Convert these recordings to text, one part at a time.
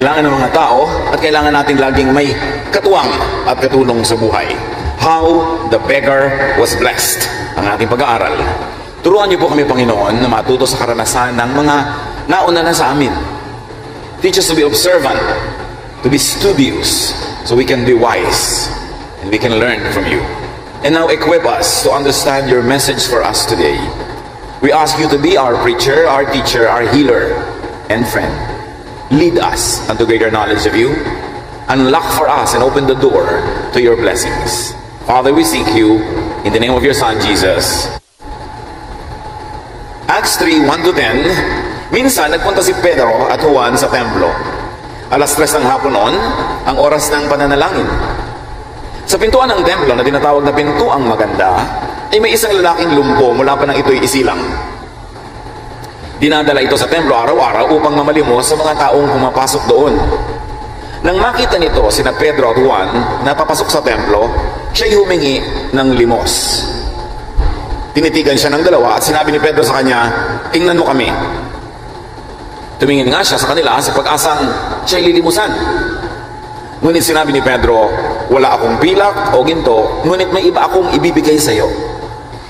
Kailangan ng mga tao at kailangan natin laging may katuwang at katulong sa buhay. How the beggar was blessed. Ang ating pag-aaral. Turuan niyo po kami, Panginoon, na matuto sa karanasan ng mga nauna na sa amin. Teach us to be observant, to be studious, so we can be wise and we can learn from you. And now equip us to understand your message for us today. We ask you to be our preacher, our teacher, our healer, and friend. Lead us unto greater knowledge of you. Unlock for us and open the door to your blessings. Father, we seek you in the name of your Son, Jesus. Acts 3:1-10. Minsan, nagpunta si Pedro at Juan sa templo. 3:00 ng hapon noon, ang oras ng pananalangin. Sa pintuan ng templo na tinatawag na Pintuang Maganda, ay may isang lalaking lumpo mula pa nang ito'y isilang. Dinadala ito sa templo araw-araw upang mamalimos sa mga taong pumapasok doon. Nang makita nito sina Pedro at Juan na papasok sa templo, siya'y humingi ng limos. Tinitigan siya ng dalawa at sinabi ni Pedro sa kanya, "Tingnan mo kami." Tumingin nga siya sa kanila sa pag-asang siya'y lilimusan. Ngunit sinabi ni Pedro, "Wala akong pilak o ginto, ngunit may iba akong ibibigay sa iyo.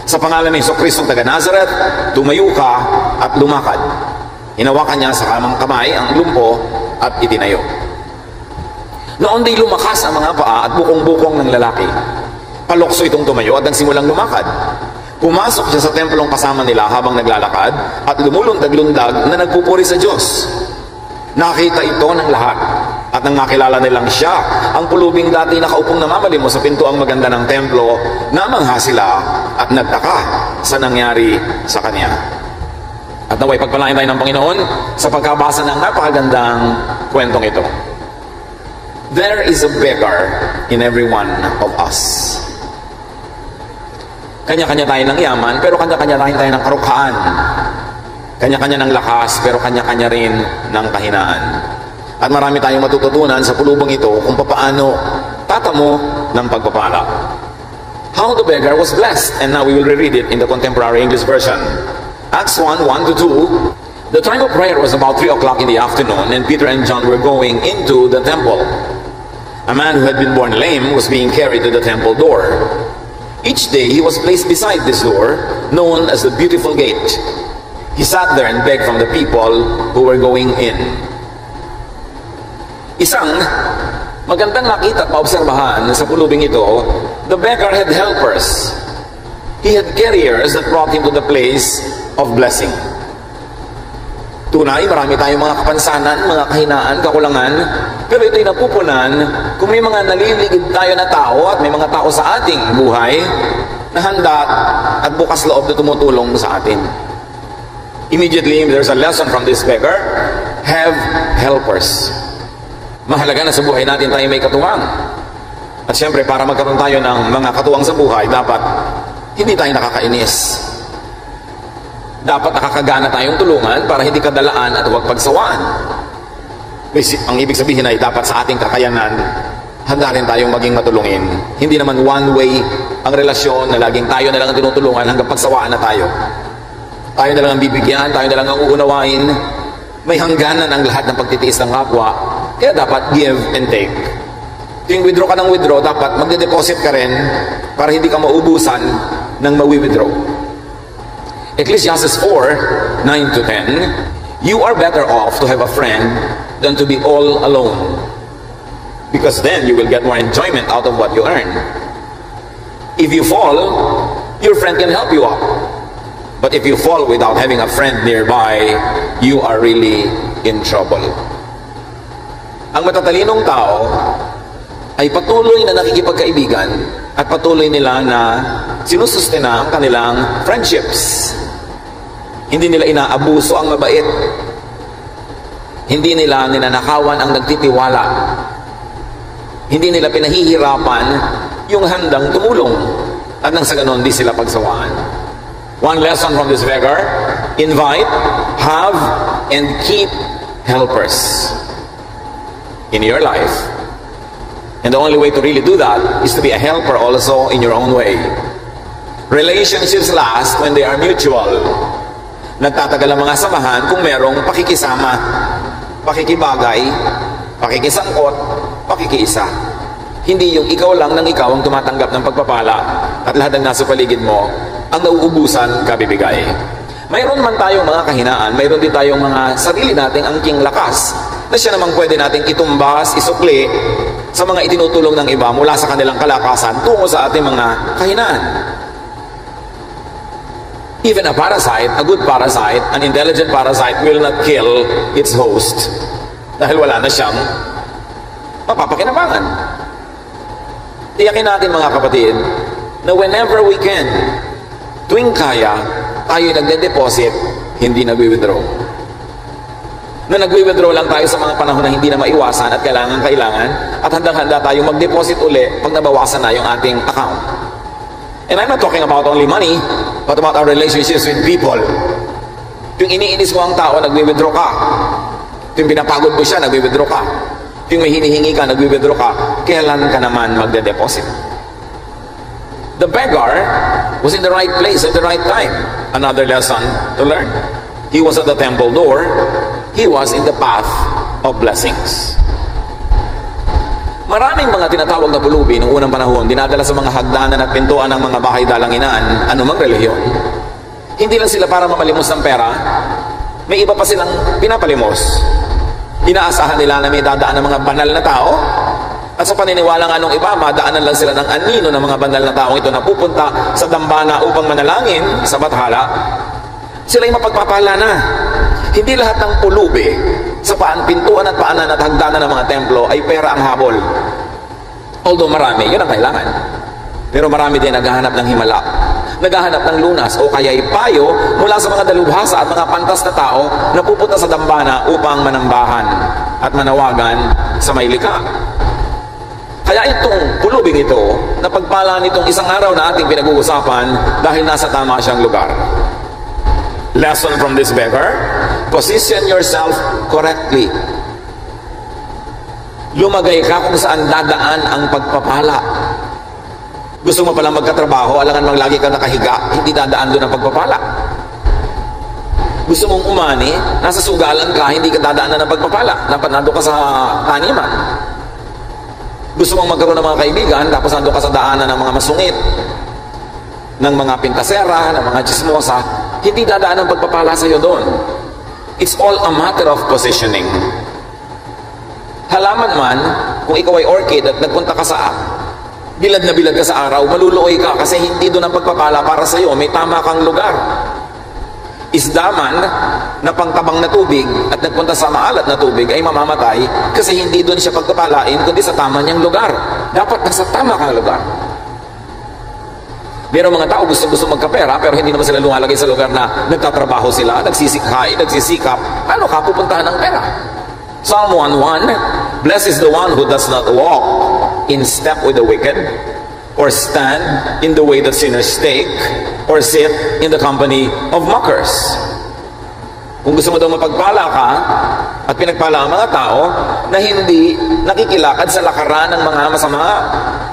Sa pangalan ni Jesucristo taga Nazareth, tumayo ka at lumakad." Hinawakan niya sa kamang kamay ang lumpo at itinayo. Noon di lumakas ang mga paa at bukong-bukong ng lalaki. Palokso itong tumayo at nagsimulang lumakad. Pumasok siya sa templong kasama nila habang naglalakad at lumulundag-lundag na nagpupuri sa Diyos. Nakita ito ng lahat at nang makilala nilang siya, ang pulubing dati nakaupong namamalimos sa Pintuang Maganda ng templo, namangha sila at nagtaka sa nangyari sa kanya. At naway pagpalain tayo ng Panginoon sa pagkabasa ng napakagandang kwentong ito. There is a beggar in every one of us. Kanya-kanya tayo ng yaman, pero kanya-kanya tayo ng karukhaan. Kanya-kanya ng lakas, pero kanya-kanya rin ng kahinaan. At marami tayong matututunan sa pulubong ito kung paano tatamo ng pagpapala. How the beggar was blessed. And now we will reread it in the contemporary English version. Acts 1:1-2. The time of prayer was about 3 o'clock in the afternoon, and Peter and John were going into the temple. A man who had been born lame was being carried to the temple door. Each day he was placed beside this door, known as the Beautiful Gate. He sat there and begged from the people who were going in. Isang magandang nakita at maobserbahan sa pulubing ito, the beggar had helpers. He had carriers that brought him to the place of blessing. Tunay, marami tayong mga kapansanan, mga kahinaan, kakulangan, pero ito'y napupunan kung may mga naliligid tayo na tao at may mga tao sa ating buhay na handa at bukas loob na tumutulong sa atin. Immediately, there's a lesson from this beggar. Have helpers. Mahalaga na sa buhay natin tayo may katuwang. At siyempre, para magkaroon tayo ng mga katuwang sa buhay, dapat hindi tayo nakakainis. Dapat nakakagana tayong tulungan para hindi kadalaan at huwag pagsawaan. Ang ibig sabihin ay dapat sa ating kakayanan, handa rin tayong maging matulungin. Hindi naman one way ang relasyon na laging tayo na lang ang tinutulungan hanggang pagsawaan na tayo. Tayo na lang ang bibigyan, tayo na lang ang uunawain. May hangganan ang lahat ng pagtitiis ng kapwa. Kaya dapat give and take. Tuwing withdraw ka ng withdraw, dapat magde-deposit ka rin para hindi ka maubusan ng mawi-withdraw. Ecclesiastes 4:9-10. You are better off to have a friend than to be all alone, because then you will get more enjoyment out of what you earn. If you fall, your friend can help you up. But if you fall without having a friend nearby, you are really in trouble. Ang matatalinong tao ay patuloy na nakikipagkaibigan at patuloy nila na sinusustena ang kanilang friendships. Hindi nila inaabuso ang mabait. Hindi nila ninanakawan ang nagtitiwala. Hindi nila pinahihirapan yung handang tumulong. At nang sa ganon, di sila pagsawaan. One lesson from this beggar: invite, have, and keep helpers in your life. And the only way to really do that is to be a helper also in your own way. Relationships last when they are mutual. Nagtatagal ang mga samahan kung merong pakikisama, pakikibagay, Pakikisangkot, pakikiisa. Hindi yung ikaw lang ng ikaw ang tumatanggap ng pagpapala at lahat ng nasa paligid mo ang nauubusan kabibigay. Mayroon man tayong mga kahinaan, mayroon din tayong mga sarili nating angking lakas na siya namang pwede nating itumbas, isukli sa mga itinutulong ng iba mula sa kanilang kalakasan tungo sa ating mga kahinaan. Even a parasite, a good parasite, an intelligent parasite will not kill its host dahil wala na siyang mapapakinabangan. Tiyakin natin mga kapatid na whenever we can, tuwing kaya, tayo'y nagde-deposit, hindi nagwi-withdraw. Na nagwi-withdraw lang tayo sa mga panahon na hindi na maiwasan at kailangan, at handang-handa tayong mag-deposit uli pag nabawasan na yung ating account. And I'm not talking about only money, but about our relationships with people. Yung iniinis mo ang tao, nagwi-withdraw ka. Yung pinapagod mo siya, nagwi-withdraw ka. Yung may hinihingi ka, nagwi-withdraw ka. Kailan ka naman magde-deposit? The beggar was in the right place at the right time. Another lesson to learn. He was at the temple door. He was in the path of blessings. Maraming mga tinatawag na pulubi noong unang panahon, dinadala sa mga hagdanan at pintuan ng mga bahay dalanginan, anumang relihiyon. Hindi lang sila para mamalimos ng pera, may iba pa silang pinapalimos. Inaasahan nila na may dadaan ng mga banal na tao, at sa paniniwala nga nung iba, madaanan lang sila ng anino ng mga banal na taong ito na pupunta sa dambana upang manalangin sa bathala. Sila'y mapagpapala na. Hindi lahat ng pulubi sa pintuan at paanan at hagdanan ng mga templo ay pera ang habol. Although marami, yun ang kailangan. Pero marami din naghahanap ng himala, naghahanap ng lunas o kaya ipayo mula sa mga dalubhasa at mga pantas na tao na pupunta sa dambana upang manambahan at manawagan sa may likha. Kaya itong pulubing ito, napagpala nitong isang araw na ating pinag-uusapan dahil nasa tama siyang lugar. Lesson from this beggar: position yourself correctly. Lumagay ka kung saan dadaan ang pagpapala. Gusto mo palang magkatrabaho, alangan mang lagi ka nakahiga, hindi dadaan doon ang pagpapala. Gusto mong umani, nasa sugalan ka, hindi ka dadaanan ng pagpapala. Dapat nando ka sa taniman. Gusto mong magkaroon ng mga kaibigan, tapos nando ka sa daanan ng mga masungit, ng mga pintasera, ng mga chismosa, hindi dadaan ang pagpapala sa iyo doon. It's all a matter of positioning. Halaman man, kung ikaw ay orchid at nagpunta ka sa bilad na bilad ka sa araw, maluluoy ka kasi hindi doon ang pagpapala para sa iyo. May tama kang lugar. Isda man na pangtabang na tubig at nagpunta sa maalat na tubig ay mamamatay kasi hindi doon siya pagpapalain kundi sa tama niyang lugar. Dapat nasa tama kang lugar. Merong mga tao gusto magkapera pero hindi naman sila lumalagay sa lugar na nagtatrabaho sila, nagsisikhay, nagsisikap. Paano ka pupuntahan ng pera? Psalm 1:1, blessed is the one who does not walk in step with the wicked, or stand in the way that sinners take, or sit in the company of mockers. Kung gusto mo daw mapagpala ka, at pinagpala ang mga tao na hindi nakikilakad sa lakaran ng mga masama,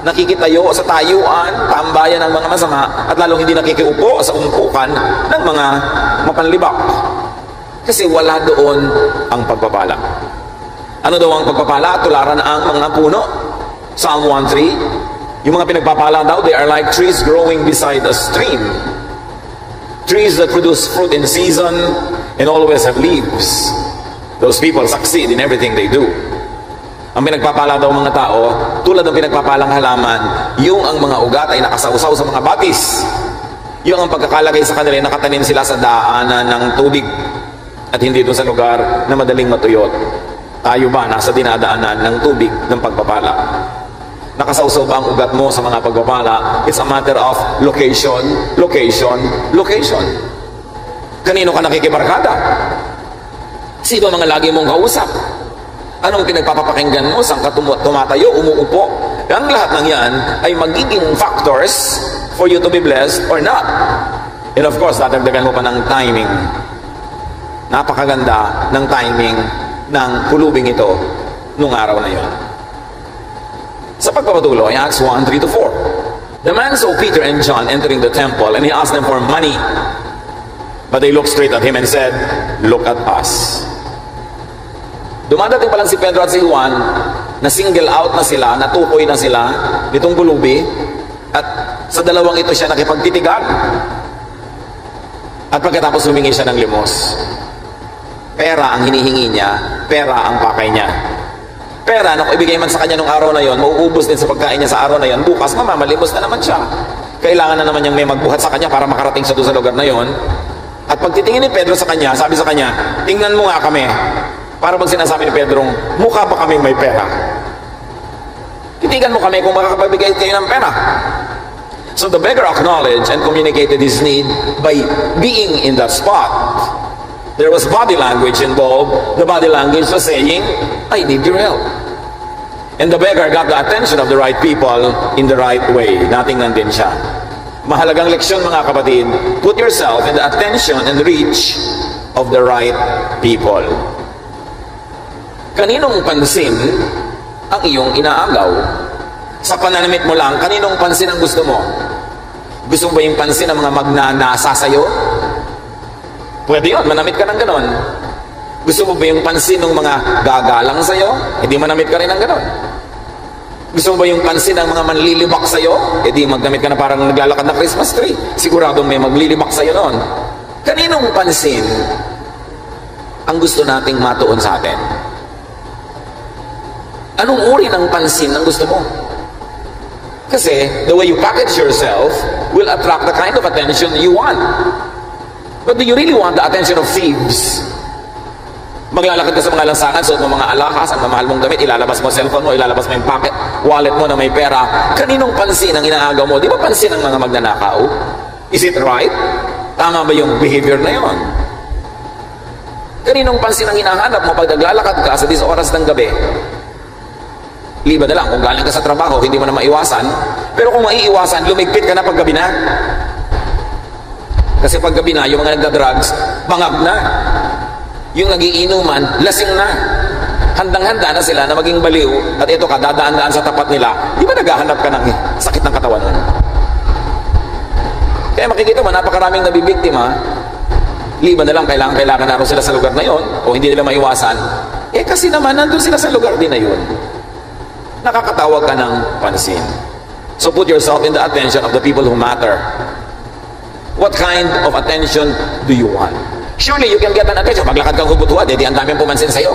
nakikitayo sa tayuan, tambayan ng mga masama, at lalong hindi nakikiupo sa umpukan ng mga mapanlibak. Kasi wala doon ang pagpapala. Ano daw ang pagpapala? Tularan ang mga puno. Psalm 1:3, yung mga pinagpapala daw, they are like trees growing beside a stream. Trees that produce fruit in season and always have leaves. Those people succeed in everything they do. Ang pinagpapala daw mga tao, tulad ng pinagpapalang halaman, yung ang mga ugat ay nakasausaw sa mga batis. Yung ang pagkakalagay sa kanila, nakatanim sila sa daanan ng tubig at hindi doon sa lugar na madaling matuyot. Tayo ba nasa dinadaanan ng tubig ng pagpapala? Nakasausaw ba ang ugat mo sa mga pagpapala? It's a matter of location, location, location. Kanino ka nakikibarkada? Sino mga lagi mong kausap? Anong pinagpapapakinggan mo? Saan ka tumatayo, umuupo? Ang lahat ng yan ay magiging factors for you to be blessed or not. And of course, tatagdagan mo pa ng timing. Napakaganda ng timing ng pulubing ito nung araw na yon. Sa pagpapatuloy, Acts 1:3-4. The man saw Peter and John entering the temple and he asked them for money. But they looked straight at him and said, "Look at us." Dumadating pa lang si Pedro at si Juan, na single out na sila, natukoy na sila nitong gulubi, at sa dalawang ito siya nakipagtitigan. At pagkatapos humingi siya ng limos. Pera ang hinihingi niya, pera ang pakay niya. Pera na kung ibigay man sa kanya nung araw na yon, mauubos din sa pagkain niya sa araw na yon, bukas mamamalimos na naman siya. Kailangan na naman niyang may magbuhat sa kanya para makarating siya doon sa lugar na yon. At pag titingin ni Pedro sa kanya, sabi sa kanya, tingnan mo nga kami. Para pag sinasabi ni Pedro, mukha ba kaming may pera? Titigan mo kami kung makakapagbigay kayo ng pera. So the beggar acknowledged and communicated his need by being in that spot. There was body language involved. The body language was saying, I need your help. And the beggar got the attention of the right people in the right way. Natingnan din siya. Mahalagang leksyon mga kapatid, put yourself in the attention and reach of the right people. Kaninong pansin ang iyong inaagaw? Sa pananamit mo lang, kaninong pansin ang gusto mo? Gusto mo ba yung pansin ng mga magnanasa sa'yo? Pwede yun, manamit ka ng ganon. Gusto mo ba yung pansin ng mga gagalang sa'yo? Di manamit ka rin ng ganon. Gusto mo ba yung pansin ng mga manlilibak sa'yo? Di magdamit ka na parang naglalakad na Christmas tree. Siguradong may maglilibak sa'yo noon. Kaninong pansin ang gusto nating matuon sa atin? Anong uri ng pansin ang gusto mo? Kasi the way you package yourself will attract the kind of attention you want. But do you really want the attention of thieves? Maglalakad ka sa mga lansangan, suot mo mga alahas, ang mamahal mong damit, ilalabas mo cellphone mo, ilalabas mo yung pocket, wallet mo na may pera. Kaninong pansin ang inaagaw mo? Di ba pansin ang mga magnanakaw? Is it right? Tama ba yung behavior na yon? Kaninong pansin ang hinahanap mo pag naglalakad ka sa 10 oras ng gabi? Liba na lang, kung galing ka sa trabaho, hindi mo na maiwasan. Pero kung maiiwasan, lumigpit ka na pag gabi na. Kasi pag gabi na, yung mga nagda-drugs, bangag na. Yung nagiinuman, lasing na. Handang-handa na sila na maging baliw. At ito ka, dadaan-daan sa tapat nila. Di ba naghahanap ka ng sakit ng katawan nun? Kaya makikita mo, napakaraming nabibiktima. Liba na lang, kailangan na sila sa lugar na yon, o hindi nila maiwasan. Kasi naman, nandun sila sa lugar din na yun. Nakakatawag ka ng pansin. So put yourself in the attention of the people who matter. What kind of attention do you want? Surely you can get an attention. Paglakad kang hubot-huwad, di ang daming pumansin sa'yo.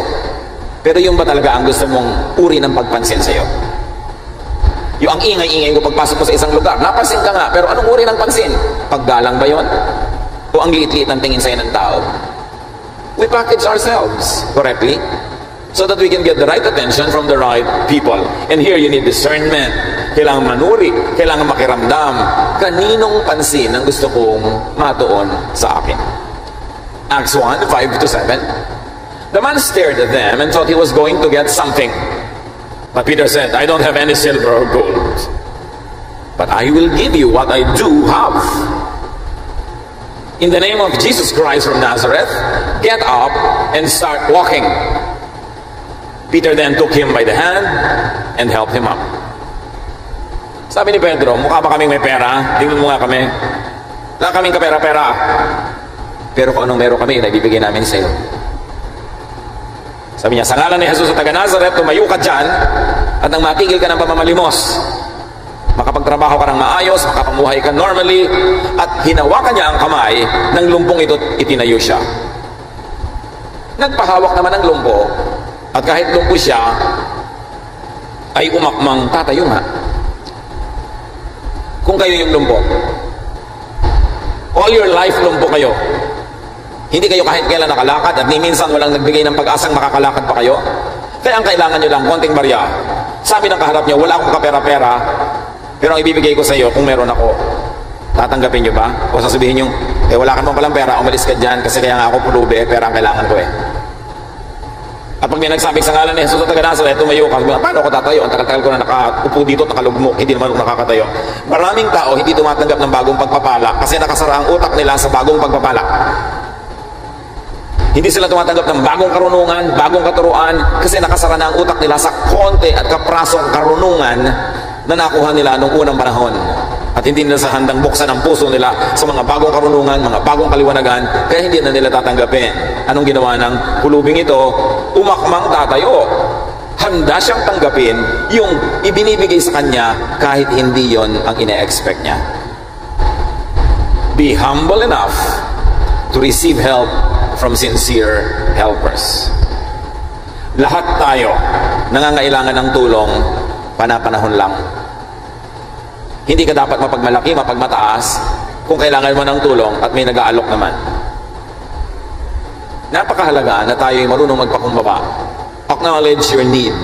Pero yung ba talaga ang gusto mong uri ng pagpansin sa'yo? Yung ang ingay-ingay ko pagpasok mo sa isang lugar, napansin ka nga, pero anong uri ng pansin? Paggalang ba yon? O ang liit-liit ng tingin sa'yo ng tao? We package ourselves correctly so that we can get the right attention from the right people. And here you need discernment. Kailangan manuri, kailangan makiramdam. Kaninong pansin ang gusto kong matuon sa akin? Acts 1, 5-7. The man stared at them and thought he was going to get something. But Peter said, I don't have any silver or gold, but I will give you what I do have. In the name of Jesus Christ from Nazareth, get up and start walking. Peter then took him by the hand and helped him up. Sabi ni Pedro, mukha ba kaming may pera? Tingnan mo nga kami. Wala kaming kapera-pera. Pero kung anong meron kami, ibibigay namin sa iyo. Sabi niya, sa ngalan ni Jesus sa taga Nazareth, tumayo ka dyan at nang matigil ka ng pamamalimos. Makapagtrabaho ka ng maayos, makapamuhay ka normally, at hinawakan niya ang kamay ng lumpong ito, itinayo siya. Nagpahawak naman ng lumpo, at kahit lumpo siya, ay umakmang tatayo nga. Kung kayo yung lumpo, all your life lumpo kayo, hindi kayo kahit kailan nakalakad at ni minsan walang nagbigay ng pag-asang makakalakad pa kayo, kaya ang kailangan nyo lang, konting barya. Sabi ng kaharap nyo, wala akong kapera-pera, pero ang ibibigay ko sa iyo, kung meron ako, tatanggapin nyo ba? O sasabihin nyo, wala ka naman palang pera, umalis ka dyan, kasi kaya nga ako pulubi, pera ang kailangan ko At pag may nagsabing sa ngalan ni Jesus sa taga Nazareth, tumayo ka, paano ako tatayo? Ang tagal-tagal ko na nakaupo dito, nakalugmok, hindi naman ako nakakatayo. Maraming tao hindi tumatanggap ng bagong pagpapala kasi nakasara ang utak nila sa bagong pagpapala. Hindi sila tumatanggap ng bagong karunungan, bagong katuruan, kasi nakasara na ang utak nila sa konti at kaprasong karunungan na nakuha nila noong unang panahon. At hindi nila sa handang buksan ang puso nila sa mga bagong karunungan, mga bagong kaliwanagan, kaya hindi na nila tatanggapin. Anong ginawa ng pulubing ito? Umakmang tatayo. Handa siyang tanggapin yung ibinibigay sa kanya kahit hindi yon ang ine-expect niya. Be humble enough to receive help from sincere helpers. Lahat tayo nangangailangan ng tulong, panapanahon lang. Hindi ka dapat mapagmalaki, mapagmataas kung kailangan mo ng tulong at may nag-aalok naman. Napakahalaga na tayo ay marunong magpakumbaba. Acknowledge your need.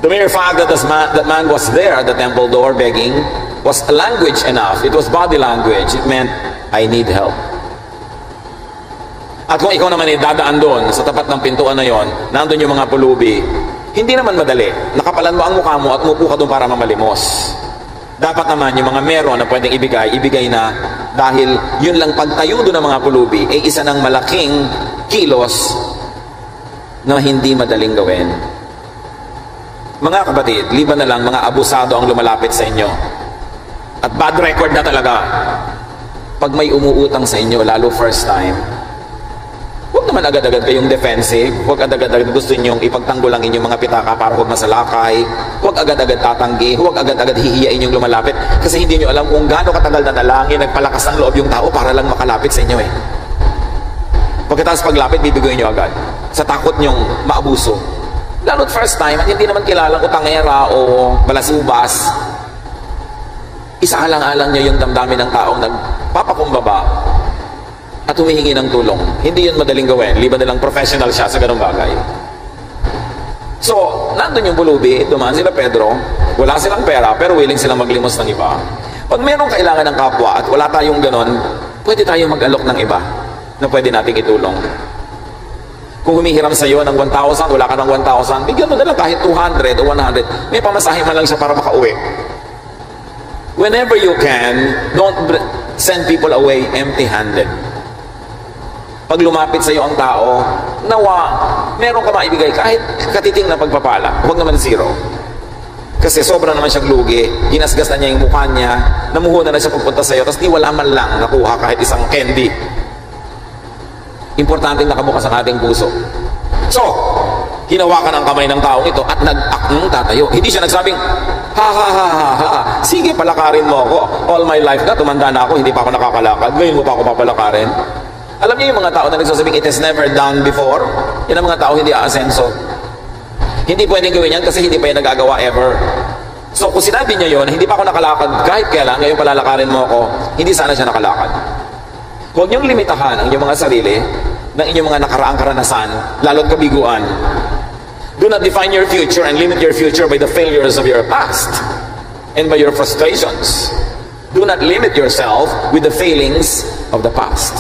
The mere fact that that man was there at the temple door begging was language enough. It was body language. It meant, I need help. At kung ikaw naman ay dadaan doon sa tapat ng pintuan na yon, nandun yung mga pulubi, hindi naman madali. Nakapalan mo ang mukha mo at umupo ka doon para mamalimos. Dapat naman yung mga meron na pwedeng ibigay na, dahil yun lang pagtayo doon ng mga pulubi ay isa ng malaking kilos na hindi madaling gawin. Mga kapatid, liban na lang mga abusado ang lumalapit sa inyo. At bad record na talaga. Pag may umuutang sa inyo, lalo first time, huwag naman agad-agad kayong defensive. Huwag agad-agad gusto ninyong ipagtanggol ang inyong mga pitaka para huwag masalakay. Huwag agad-agad tatanggi. Huwag agad-agad hihiyain yung lumalapit. Kasi hindi nyo alam kung gaano katagal na nalangin, nagpalakas ang loob yung tao para lang makalapit sa inyo eh. Pagkatapos paglapit, bibiguin nyo agad. Sa takot nyong maabuso. Lalo't first time, at hindi naman kilalang utangera o balasubas. Isaalang-alang niya yung damdamin ng taong nagpapakumbaba at humihingi ng tulong. Hindi yun madaling gawin. Liban nilang professional siya sa ganung bagay. So, nandun yung pulubi, dumaan sila Pedro, wala silang pera, pero willing silang maglimos ng iba. Pag mayroong kailangan ng kapwa at wala tayong ganon, pwede tayong mag-alok ng iba na pwede nating itulong. Kung humihiram sa iyo ng 1,000, wala ka ng 1,000, bigyan mo na lang kahit 200 o 100, may pamasahe man lang siya para makauwi. Whenever you can, don't send people away empty-handed. Pag lumapit sa iyo ang tao, nawa, meron ka maibigay kahit katiting na pagpapala. Huwag naman zero. Kasi sobra naman siyang lugi, ginasgas na niya yung mukha niya, namuhuna na siya pagpunta sa iyo, tapos di wala man lang nakuha kahit isang candy. Importante nakabukas ang ating puso. So, hinawakan ang kamay ng taong ito at nag-aknong tatayo. Hindi siya nagsabing, ha ha ha ha ha, sige palakarin mo ako. All my life na, tumanda na ako, hindi pa ako nakakalakad. Ngayon mo pa ako papalakarin. Alam niyo yung mga tao na nagsasabing, it has never done before? Yan ang mga tao hindi aasenso. Hindi pwedeng gawin yan kasi hindi pa yan nagagawa ever. So kung sinabi niya yun, hindi pa ako nakalakad, kahit kailan, ngayon palalakarin mo ako, hindi sana siya nakalakad. Huwag niyong limitahan ang inyong mga sarili ng inyong mga nakaraang karanasan, lalo't kabiguan. Do not define your future and limit your future by the failures of your past and by your frustrations. Do not limit yourself with the failings of the past.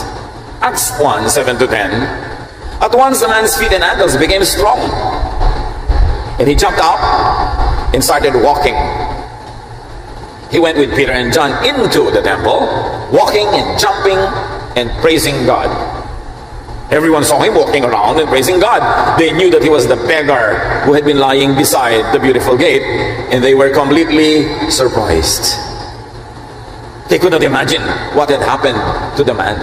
Acts 1, 7-10. At once the man's feet and ankles became strong, and he jumped up and started walking. He went with Peter and John into the temple, walking and jumping and praising God. Everyone saw him walking around and praising God. They knew that he was the beggar who had been lying beside the beautiful gate, and they were completely surprised. They could not imagine what had happened to the man.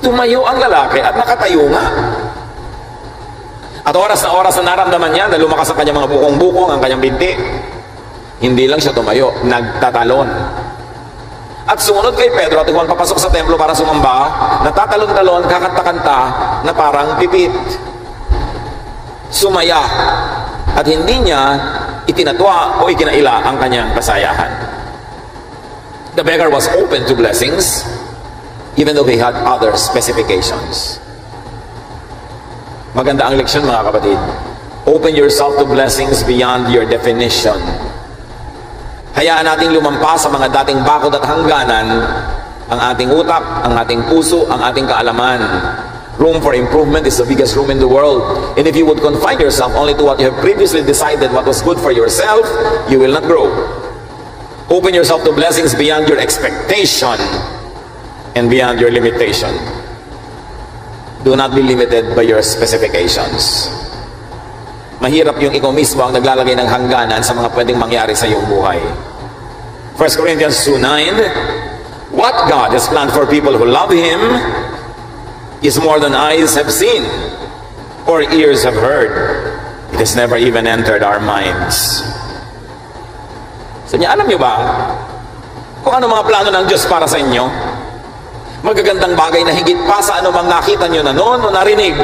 Tumayo ang lalaki at nakatayo nga. At oras na naramdaman niya na lumakas ang kanyang mga bukong-bukong, ang kanyang binti. Hindi lang siya tumayo, nagtatalon. At sumunod kay Pedro at huwag papasok sa templo para sumamba, natatalon-talon, kakanta-kanta na parang pipit. Sumaya. At hindi niya itinatwa o ikinaila ang kanyang kasayahan. The beggar was open to blessings, even though he had other specifications. Maganda ang leksyon mga kapatid. Open yourself to blessings beyond your definition. Hayaan nating lumampas sa mga dating bakod at hangganan ang ating utak, ang ating puso, ang ating kaalaman. Room for improvement is the biggest room in the world. And if you would confine yourself only to what you have previously decided what was good for yourself, you will not grow. Open yourself to blessings beyond your expectation and beyond your limitation. Do not be limited by your specifications. Mahirap yung ikaw mismo ang naglalagay ng hangganan sa mga pwedeng mangyari sa iyong buhay. 1 Corinthians 2:9, what God has planned for people who love Him is more than eyes have seen or ears have heard. It has never even entered our minds. So niya, alam niyo ba kung ano mga plano ng Diyos para sa inyo? Magagandang bagay na higit pa sa anumang nakita niyo na noon o narinig.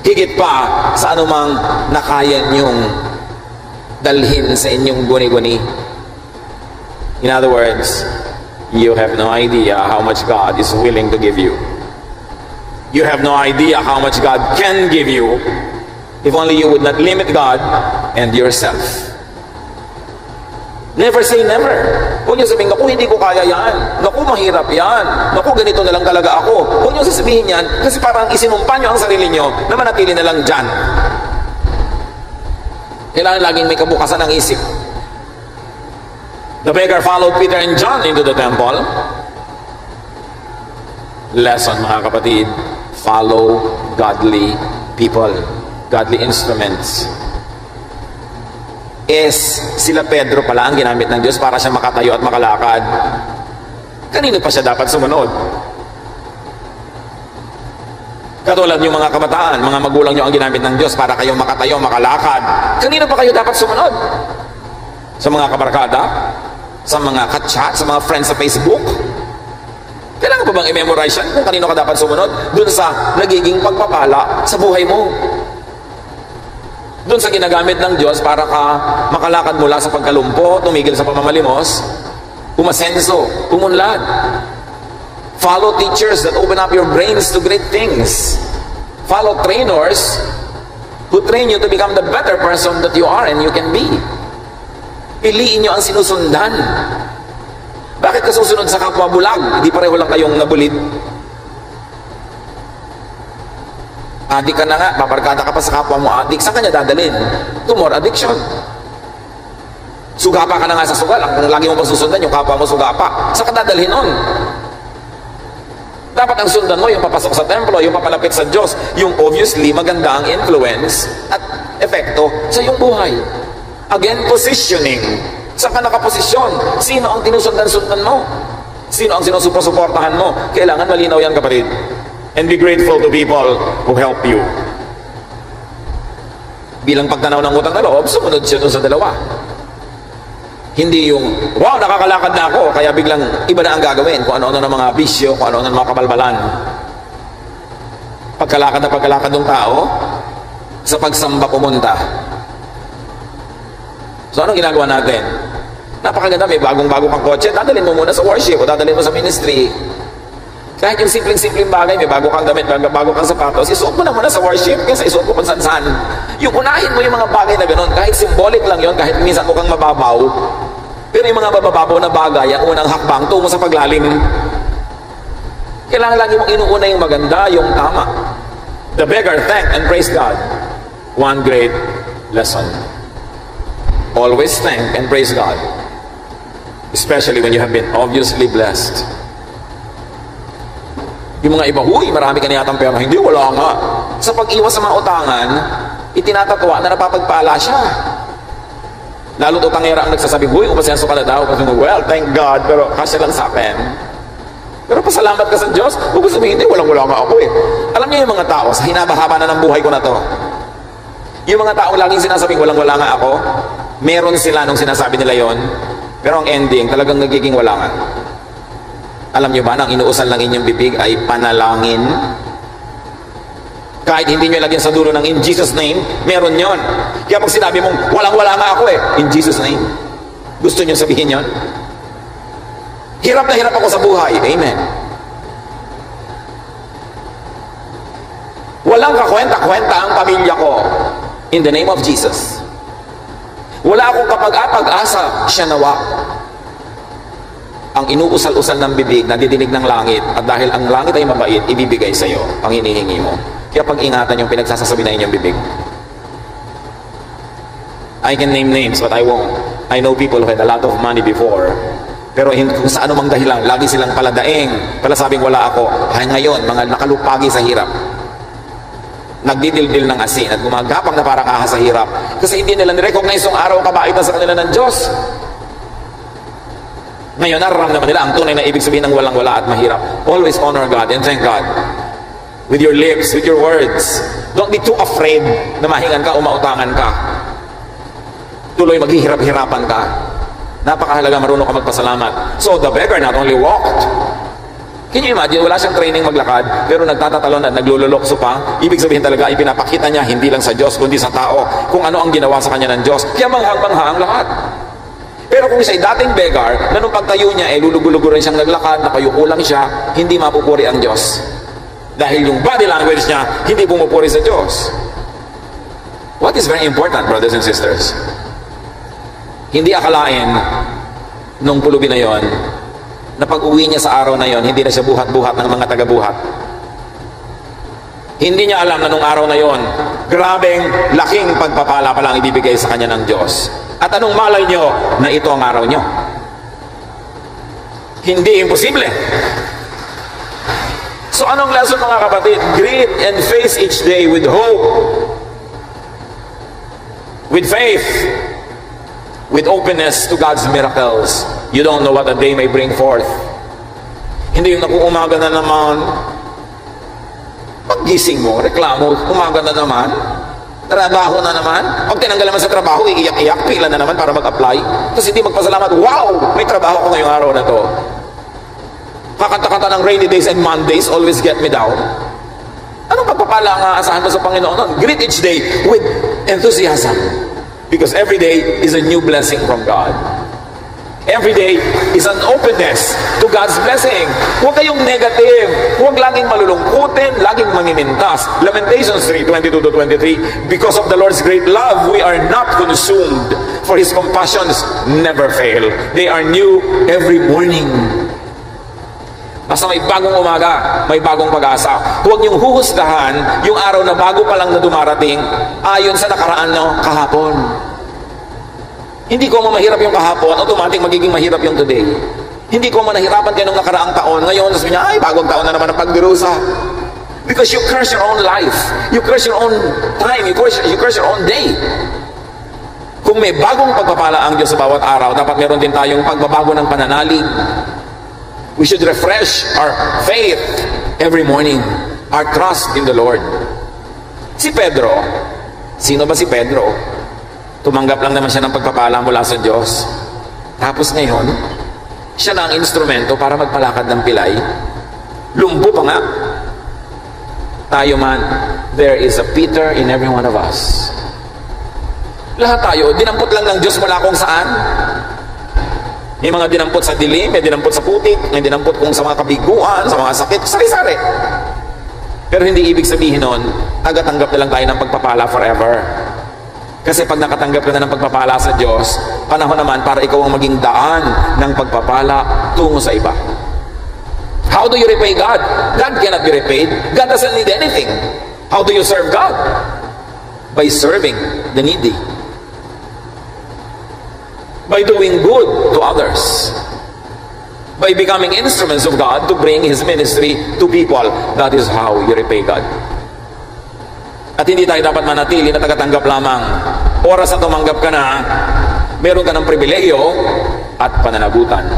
Higit pa sa anumang nakaya niyong dalhin sa inyong guni-guni. In other words, you have no idea how much God is willing to give you. You have no idea how much God can give you if only you would not limit God and yourself. Never say never. Huwag niyo sabihin, naku, hindi ko kaya yan. Naku, mahirap yan. Naku, ganito na lang talaga ako. Huwag niyo sasabihin yan kasi parang isinumpa niyo ang sarili niyo na manatili na lang dyan. Kailangan laging may kabukasan ng isip. The beggar followed Peter and John into the temple. Lesson, mga kapatid, follow godly people, godly instruments. Sila Pedro pala ang ginamit ng Diyos para siya makatayo at makalakad. Kanino pa siya dapat sumunod? Katulad yung mga kabataan, mga magulang nyo ang ginamit ng Diyos para kayong makatayo, makalakad. Kanino pa kayo dapat sumunod? Sa mga kabarkada? Sa mga ka-chat? Sa mga friends sa Facebook? Kailangan pa bang i-memorize yan kung kanino ka dapat sumunod? Doon sa nagiging pagpapala sa buhay mo. Doon sa ginagamit ng Diyos para ka makalakad mula sa pagkalumpo, tumigil sa pamamalimos, umasenso, umunlad. Follow teachers that open up your brains to great things. Follow trainers who train you to become the better person that you are and you can be. Piliin nyo ang sinusundan. Bakit ka susunod sa kapwa bulag? Hindi pareho lang kayong nabulid. Adik ka na nga, paparkada ka pa sa kapwa mo adik. Saan ka niya dadalhin? To more addiction. Sugapa ka na nga sa sugal. Ang lagi mo pagsusundan, yung kapwa mo sugapa. Saan ka dadalhin nun? Dapat ang sundan mo, yung papasok sa templo, yung papalapit sa Diyos, yung obviously magandang influence at epekto sa iyong buhay. Again, positioning. Saan ka nakaposisyon? Sino ang tinusundan-sundan mo? Sino ang sinusuportahan mo? Kailangan malinaw yan, kapatid. And be grateful to people who help you. Bilang pagtanaw ng utang na loob, sumunod siya doon sa dalawa. Hindi yung, wow, nakakalakad na ako, kaya biglang iba na ang gagawin, kung ano-ano ng mga bisyo, kung ano-ano ng mga kabalbalan. Pagkalakad ng tao, sa pagsamba pumunta. So, anong ginagawa natin? Napakaganda, may bagong-bago kang kotse, dadalhin mo muna sa worship, o dadalhin mo sa ministry. Kahit yung simpleng-simpleng bagay, may bago kang damit, bago kang sapatos, isuot mo na muna sa worship, kaysa isuot mo kung saan-saan. Yung unahin mo yung mga bagay na gano'n, kahit symbolic lang yon, kahit minsan mukhang mababaw, pero yung mga mababaw na bagay, ang unang hakbang, tungo sa paglalim. Kailangan lagi mong inuuna yung maganda, yung tama. The beggar thanked and praised God. One great lesson. Always thank and praise God. Especially when you have been obviously blessed. Yung mga iba, huy, marami ka na yatang pera. Hindi, wala nga. Sa pag-iwas sa mga utangan, itinatatwa na napapagpala siya. Lalo't utangera ang nagsasabi, huy, umasenso ka na daw. Kasi, well, thank God, pero kasya lang sa akin. Pero pasalamat ka sa Diyos. Huwag sabihin, hindi, walang-wala nga ako eh. Alam niyo yung mga tao, sa hinabahaba na ng buhay ko na to, yung mga taong laging sinasabing walang-wala nga ako, meron sila nung sinasabi nila yon, pero ang ending, talagang nagiging wala nga. Alam nyo ba, nang inuusan lang inyong bibig ay panalangin? Kahit hindi nyo lagyan sa dulo ng in Jesus name, meron yon. Kaya pag sinabi mong, walang-wala nga ako eh, in Jesus name. Gusto nyo sabihin yon? Hirap na hirap ako sa buhay. Amen. Walang kakwenta-kwenta ang pamilya ko. In the name of Jesus. Wala akong kapag-asa, siya nawa. Ang inuusal-usal ng bibig, nadidinig ng langit, at dahil ang langit ay mabait, ibibigay sa iyo ang hinihingi mo. Kaya pag-ingatan yung pinagsasasabi na inyong bibig. I can name names, but I won't. I know people who had a lot of money before, pero kung sa anumang dahilan, lagi silang paladaing, palasabing wala ako. Ay ngayon, mga nakalupagi sa hirap, nagdidildil ng asin at gumagapang na parang ahas sa hirap kasi hindi nila nirecognize yung araw kabaitan sa kanila ng Diyos. Ngayon, nararamdaman nila ang tunay na ibig sabihin ng walang-wala at mahirap. Always honor God and thank God. With your lips, with your words. Don't be too afraid na mahingan ka o mautangan ka. Tuloy maghihirap-hirapan ka. Napakahalaga marunong ka magpasalamat. So the beggar not only walked. Can you imagine, wala siyang training maglakad, pero nagtatatalon at naglululokso pa. Ibig sabihin talaga, ipinapakita niya hindi lang sa Diyos, kundi sa tao, kung ano ang ginawa sa kanya ng Diyos. Kaya manghang-mangha ang lahat. Pero kung siya'y dating beggar, na nung pagtayo niya, lulugo-lugo rin siyang naglakad, nakayuko lang siya, hindi mapupuri ang Diyos. Dahil yung body language niya, hindi pumupuri sa Diyos. What is very important, brothers and sisters? Hindi akalain, nung pulubi na yon, na pag-uwi niya sa araw na yon, hindi na siya buhat-buhat ng mga taga-buhat. Hindi niya alam na nung araw na yon, grabeng laking pagpapala pa lang ibibigay sa kanya ng Diyos. At anong malay niyo na ito ang araw niyo? Hindi imposible. So anong lesson mga kapatid? Greet and face each day with hope, with faith, with openness to God's miracles. You don't know what a day may bring forth. Hindi yung naku-umaga na naman, paggising mo, reklamo, umaga na naman, trabaho na naman, pag tinanggal naman sa trabaho, iiyak-iyak, pila na naman para mag-apply, tapos hindi magpasalamat, wow, may trabaho ko ngayong araw na to. Kakanta-kanta ng rainy days and Mondays always get me down. Anong pagpapala ang aasahan mo sa Panginoon? Greet each day with enthusiasm. Because every day is a new blessing from God. Every day is an openness to God's blessing. Huwag kayong negative. Huwag laging malulungkutin, laging mangimintas. Lamentations 3:22-23. Because of the Lord's great love, we are not consumed, for His compassions never fail. They are new every morning. Basta may bagong umaga, may bagong pag-asa. Huwag niyong huhusgahan yung araw na bago pa lang na dumarating ayon sa nakaraan no, kahapon. Hindi ko mahirap yung kahapon, automatic magiging mahirap yung today. Hindi ko nahirapan kayo nung nakaraang taon. Ngayon, sabi niya, ay, bagong taon na naman ang pagdurusa. Because you curse your own life. You curse your own time. You curse your own day. Kung may bagong pagpapala ang Diyos sa bawat araw, dapat meron din tayong pagbabago ng pananalig. We should refresh our faith every morning. Our trust in the Lord. Si Pedro, sino ba si Pedro? Tumanggap lang naman siya ng pagpapala mula sa Diyos. Tapos ngayon, siya na ang instrumento para magpalakad ng pilay. Lumbo pa nga. Tayo man, there is a Peter in every one of us. Lahat tayo, dinampot lang ng Diyos mula kung saan. May mga dinampot sa dilim, may dinampot sa putik, may dinampot kung sa mga kabiguan, sa mga sakit, sari-sari. Pero hindi ibig sabihin nun, tagatanggap na lang tayo ng pagpapala forever. Kasi pag nakatanggap ka na ng pagpapala sa Diyos, panahon naman para ikaw ang maging daan ng pagpapala tungo sa iba. How do you repay God? God cannot be repaid. God doesn't need anything. How do you serve God? By serving the needy. By doing good to others. By becoming instruments of God to bring His ministry to people. That is how you repay God. At hindi tayo dapat manatili na tagatanggap lamang. Oras na tumanggap ka na, meron ka ng pribileyo at pananagutan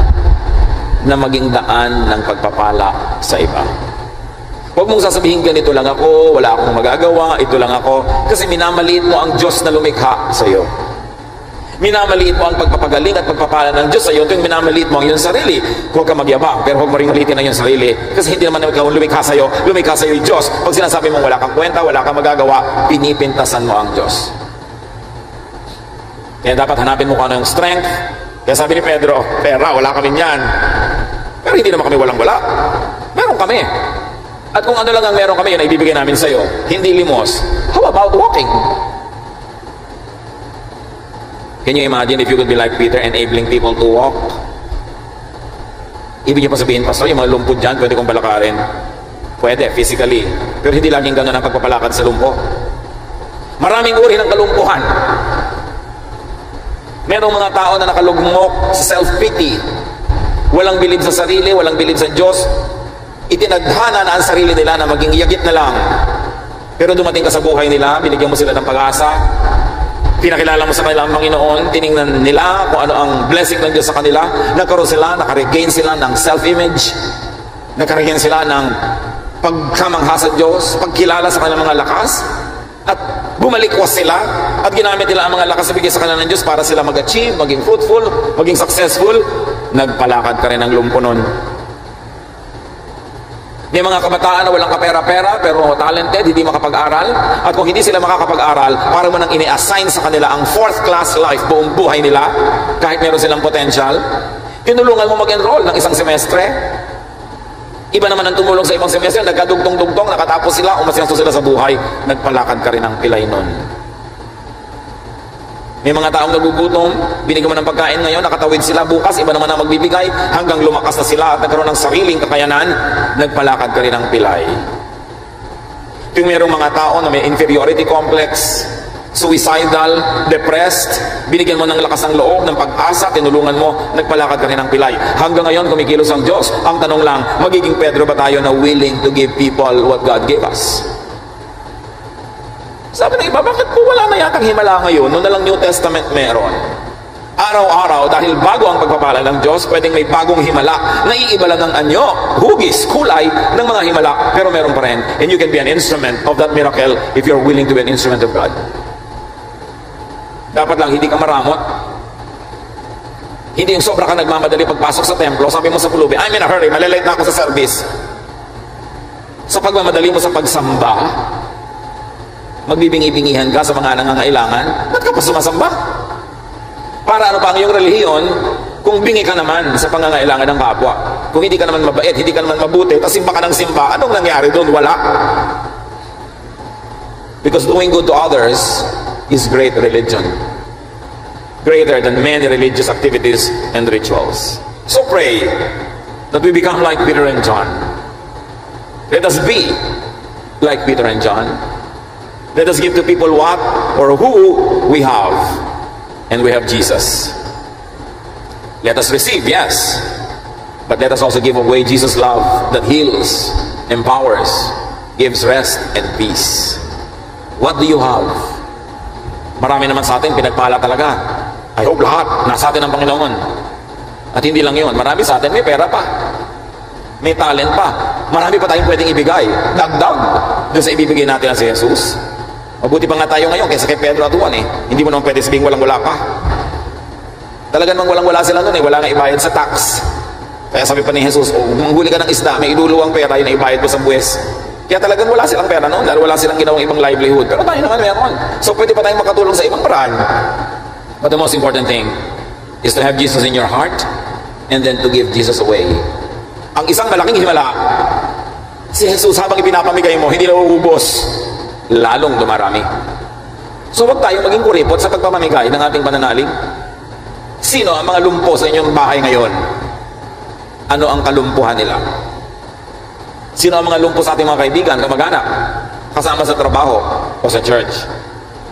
na maging daan ng pagpapala sa iba. Huwag mong sasabihin, ganito lang ako, wala akong magagawa, ito lang ako, kasi minamaliit mo ang Diyos na lumikha sa iyo. Minamaliit mo ang pagpapagaling at pagpapala ng Diyos sa iyo, tuwing minamaliit mo ang iyong sarili. Huwag ka magyabang, pero huwag mo rin maliitin ang iyong sarili. Kasi hindi naman ikaw lumikha sa iyo yung Diyos. Pag sinasabi mong wala kang kwenta, wala kang magagawa, pinipintasan mo ang Diyos. Kaya dapat hanapin mo kung ano yung strength. Kaya sabi ni Pedro, pera, wala kami niyan. Pero hindi naman kami walang-wala. Meron kami. At kung ano lang ang meron kami, yun ay ibibigay namin sa iyo. Hindi limos. How about walking? Can you imagine if you could be like Peter, enabling people to walk? Ibig niyo pa sabihin, Pastor, yung mga lumpod dyan, pwede kong balakarin. Pwede, physically. Pero hindi laging gano'n ang pagpapalakad sa lumpo. Maraming uri ng kalumpuhan. Merong mga tao na nakalugmok sa self-pity. Walang bilib sa sarili, walang bilib sa Diyos. Itinadhana na ang sarili nila na maging yagit na lang. Pero dumating ka sa buhay nila, binigyan mo sila ng pag-asa. Pinakilala mo sa kanila ang Panginoon, tiningnan nila kung ano ang blessing ng Diyos sa kanila, nagkaroon sila, nakaregain sila ng self-image, nakaregain sila ng pagkamangha sa Diyos, pagkilala sa kanilang mga lakas, at bumalikwas sila, at ginamit nila ang mga lakas na bigay sa kanila ng Diyos para sila mag-achieve, maging fruitful, maging successful. Nagpalakad ka rin ng lumpo nun. May mga kabataan na walang kapera-pera pero talented, hindi makapag-aral. At kung hindi sila makakapag-aral, para mo nang ini-assign sa kanila ang 4th class life buong buhay nila, kahit meron silang potential. Tinulungan mo mag-enroll ng isang semestre. Iba naman ang tumulong sa ibang semestre, nagkadugtong-dugtong, nakatapos sila, umasinso sila sa buhay. Nagpalakad ka rin ng pilay nun. May mga taong nagugutom, binigyan mo ng pagkain ngayon, nakatawid sila, bukas, iba naman ang magbibigay, hanggang lumakas na sila at nagkaroon ng sariling kakayanan, nagpalakad ka rin ng pilay. Yung mayroong mga tao na may inferiority complex, suicidal, depressed, binigyan mo ng lakas ng loob, ng pag-asa, tinulungan mo, nagpalakad ka rin ng pilay. Hanggang ngayon, kumikilos ang Diyos. Ang tanong lang, magiging Pedro ba tayo na willing to give people what God gave us? Sabi ng iba, bakit po wala na yatang himala ngayon? Noon na lang New Testament meron. Araw-araw, dahil bago ang pagpapala ng Diyos, pwedeng may bagong himala. Naiiba lang ang anyo, hugis, kulay ng mga himala, pero meron pa rin. And you can be an instrument of that miracle if you're willing to be an instrument of God. Dapat lang, hindi ka maramot. Hindi yung sobra ka nagmamadali pagpasok sa templo, sabi mo sa pulubi, I'm in a hurry, malilate na ako sa service. Sa pagmamadali mo sa pagsamba, magbibingi-bingihan ka sa mga nangangailangan, ba't ka pa sumasamba? Para ano pa ang iyong relihiyon kung bingi ka naman sa pangangailangan ng kapwa? Kung hindi ka naman mabait, hindi ka naman mabuti, tapos simba ka ng simba, anong nangyari doon? Wala. Because doing good to others is great religion. Greater than many religious activities and rituals. So pray that we become like Peter and John. Let us be like Peter and John. Let us give to people what or who we have. And we have Jesus. Let us receive, yes. But let us also give away Jesus' love that heals, empowers, gives rest and peace. What do you have? Marami naman sa atin, pinagpala talaga. I hope lahat nasa atin ang Panginoon. At hindi lang yun. Marami sa atin may pera pa. May talent pa. Marami pa tayong pwedeng ibigay. Dagdag doon sa ibibigay natin na si Jesus. Mabuti pa nga tayo ngayon kaysa kay Pedro at Juan eh. Hindi mo naman pwede sabihin walang-wala ka. Talagang mang walang-wala sila noon eh. Wala nga ibayad sa tax. Kaya sabi pa ni Jesus, manghuli ka ng isda, may iluluwang pera, yun na ibayad mo sa buwes. Kaya talagang wala silang pera noon dahil wala silang ginawang ibang livelihood. Pero tayo naman meron. So pwede pa tayong makatulong sa ibang paraan. But the most important thing is to have Jesus in your heart and then to give Jesus away. Ang isang malaking himala, si Jesus habang ipinapamigay mo, hindi na uubos. Lalong dumarami. So wag tayong maging kuripot sa pagpapamigay ng ating pananalig. Sino ang mga lumpo sa inyong bahay ngayon? Ano ang kalumpuhan nila? Sino ang mga lumpo sa ating mga kaibigan, kamag-anak, kasama sa trabaho o sa church?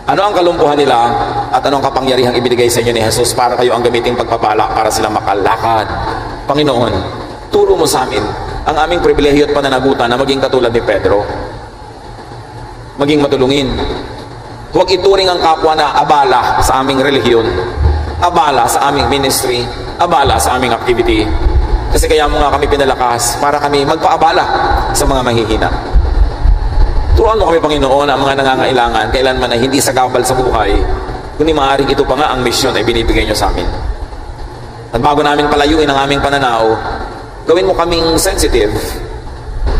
Ano ang kalumpuhan nila at anong kapangyarihang ibinigay sa inyo ni Jesus para kayo ang gamitin pagpapala para sila makalakad? Panginoon, turo mo sa amin ang aming pribilehiyo at pananagutan na maging katulad ni Pedro. Maging matulungin. Huwag ituring ang kapwa na abala sa aming relihiyon, abala sa aming ministry, abala sa aming activity. Kasi kaya mo nga kami pinalakas para kami magpaabala sa mga mahihina. Turuan mo kami, Panginoon, ang mga nangangailangan kailanman ay hindi sagabal sa buhay, kundi maaaring ito pa nga ang misyon ay binibigay nyo sa amin. At bago namin palayuin ang aming pananaw, gawin mo kaming sensitive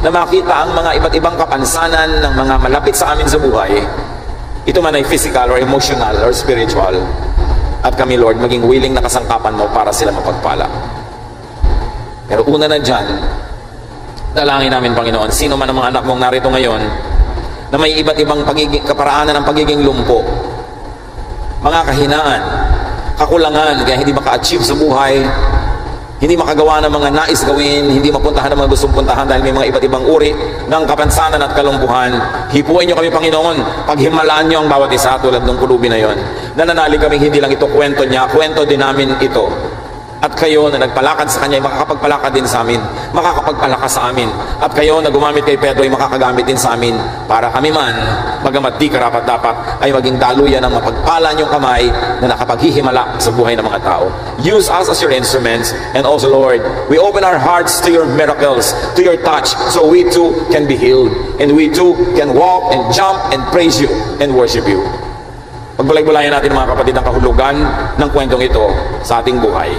na makita ang mga iba't ibang kapansanan ng mga malapit sa amin sa buhay, ito man ay physical or emotional or spiritual, at kami, Lord, maging willing na kasangkapan mo para sila mapagpala. Pero una na dyan, dalangin namin, Panginoon, sino man ang mga anak mong narito ngayon na may iba't ibang kaparaanan ng pagiging lumpo, mga kahinaan, kakulangan, kaya hindi maka-achieve sa buhay, hindi makagawa ng mga nais gawin, hindi mapuntahan ng mga gustong puntahan dahil may mga iba't ibang uri ng kapansanan at kalumpuhan. Hipuin nyo kami, Panginoon. Paghimalaan nyo ang bawat isa tulad ng kulubi na yon. Nananalig kami hindi lang ito kwento niya, kwento din namin ito At kayo na nagpalakad sa Kanya ay makakapagpalakad din sa amin, makakapagpalakas sa amin. At kayo na gumamit kay Pedro ay makakagamit din sa amin para kami man, bagamat di karapat-dapat, ay maging daluyan ng mapagpala niyong kamay na nakapaghihimala sa buhay ng mga tao. Use us as your instruments, and also, Lord, we open our hearts to your miracles, to your touch, so we too can be healed, and we too can walk and jump and praise you and worship you. Pagbulay-bulayan natin mga kapatid ang kahulugan ng kwentong ito sa ating buhay.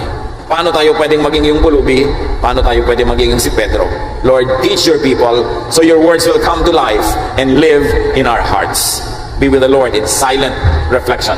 Paano tayo pwedeng maging yung pulubi? Paano tayo pwedeng maging yung si Pedro? Lord, teach your people so your words will come to life and live in our hearts. Be with the Lord in silent reflection.